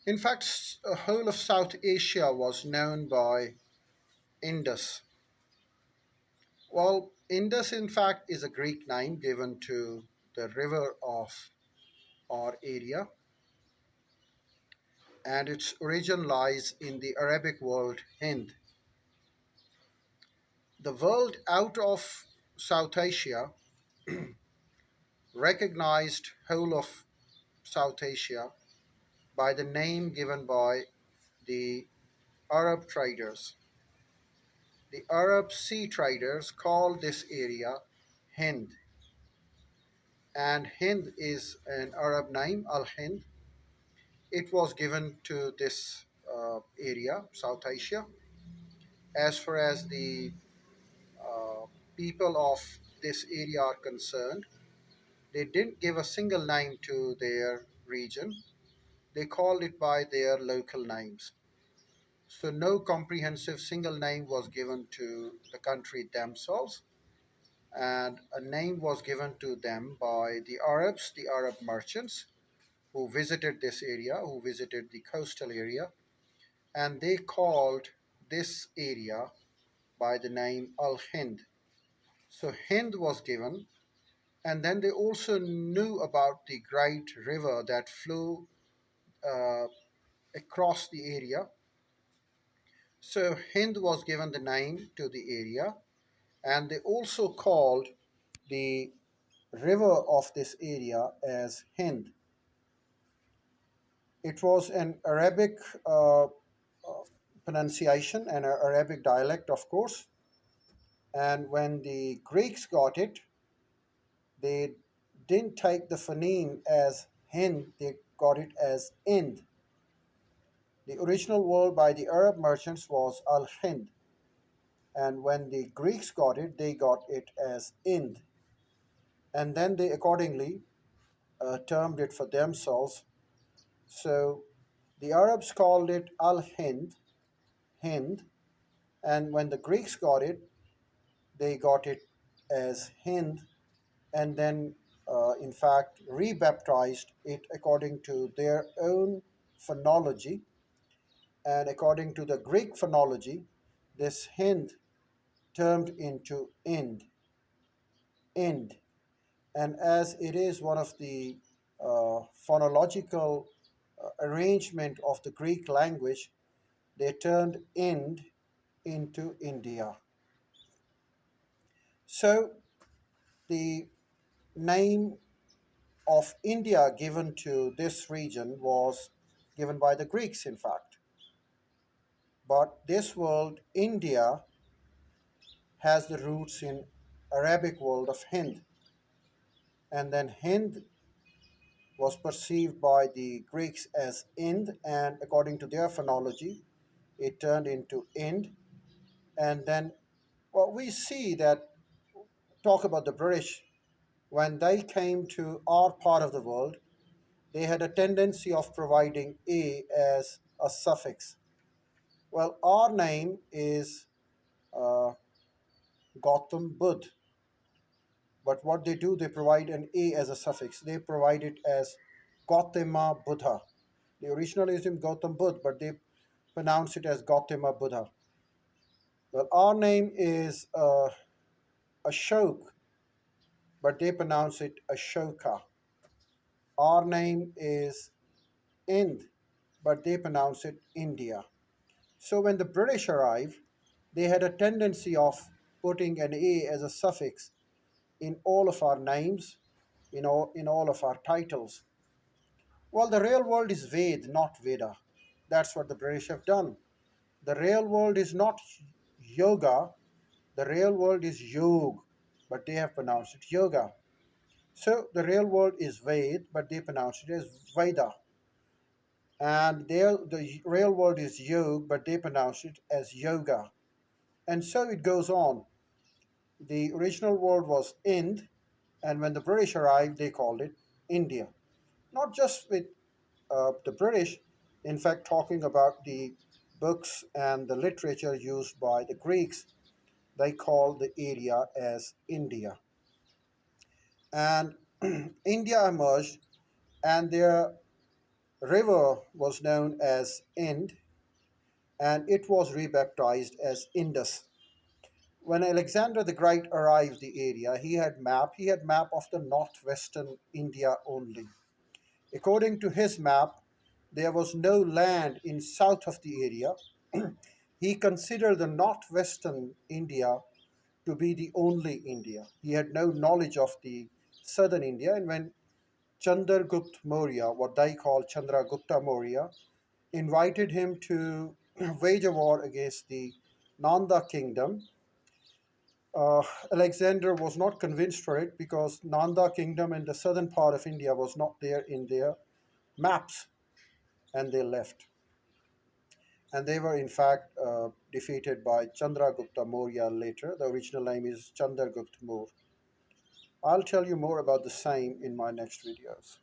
In fact, the whole of South Asia was known by Indus. Well, Indus, in fact, is a Greek name given to the river of our area, and its origin lies in the Arabic world Hind. The world out of South Asia recognized whole of South Asia by the name given by the Arab traders. The Arab sea traders called this area Hind, and Hind is an Arab name, Al Hind. It was given to this area, South Asia. As far as the uh, people of this area are concerned, they didn't give a single name to their region. They called it by their local names. So no comprehensive single name was given to the country themselves, and a name was given to them by the Arabs, the Arab merchants who visited this area, who visited the coastal area, and they called this area by the name Al Hind. So Hind was given, and then they also knew about the great river that flew uh, across the area. So Hind was given the name to the area, and they also called the river of this area as Hind. It was an Arabic pronunciation and an Arabic dialect, of course. And when the Greeks got it, they didn't take the phoneme as Hind, they got it as Ind. The original word by the Arab merchants was Al Hind, and when the Greeks got it, they got it as Ind. And then they accordingly termed it for themselves. So the Arabs called it Al Hind, Hind, and when the Greeks got it, they got it as Hind, and then, in fact, rebaptized it according to their own phonology. And according to the Greek phonology, this Hind turned into Ind. And as it is one of the phonological arrangement of the Greek language, they turned Ind into India. So the name of India given to this region was given by the Greeks, in fact. But this world, India, has the roots in Arabic world of Hind, and then Hind was perceived by the Greeks as Ind, and according to their phonology, it turned into Ind. And then, well, we see that talk about the British when they came to our part of the world, they had a tendency of providing a as a suffix. Well, our name is uh, Gautam Buddh, but what they do, they provide an a as a suffix. They provide it as Gautama Buddha. The original is in Gautam Buddha, but they pronounce it as Gautama Buddha. Well, our name is Ashok, but they pronounce it Ashoka. Our name is Ind, but they pronounce it India. So when the British arrived, they had a tendency of putting an A as a suffix in all of our names, in all of our titles. Well, the real world is Ved, not Veda. That's what the British have done. The real world is not yoga, the real world is yog, but they have pronounced it yoga. So the real world is Ved, but they pronounce it as Veda. And the real world is yog, but they pronounce it as yoga. And so it goes on. The original word was Ind, and when the British arrived, they called it India. Not just with the British, in fact, talking about the books and the literature used by the Greeks, they called the area as India. And India emerged, and their river was known as Ind, and it was rebaptized as Indus. When Alexander the Great arrived the area, he had map of the northwestern India only. According to his map, there was no land in south of the area. He considered the northwestern India to be the only India. He had no knowledge of the southern India, and when Chandragupta Maurya, what they call Chandragupta Maurya, invited him to wage a war against the Nanda kingdom, uh, Alexander was not convinced for it because Nanda kingdom in the southern part of India was not there in their maps, and they left. And they were in fact defeated by Chandragupta Maurya later. The original name is Chandragupta Maurya. I'll tell you more about the same in my next videos.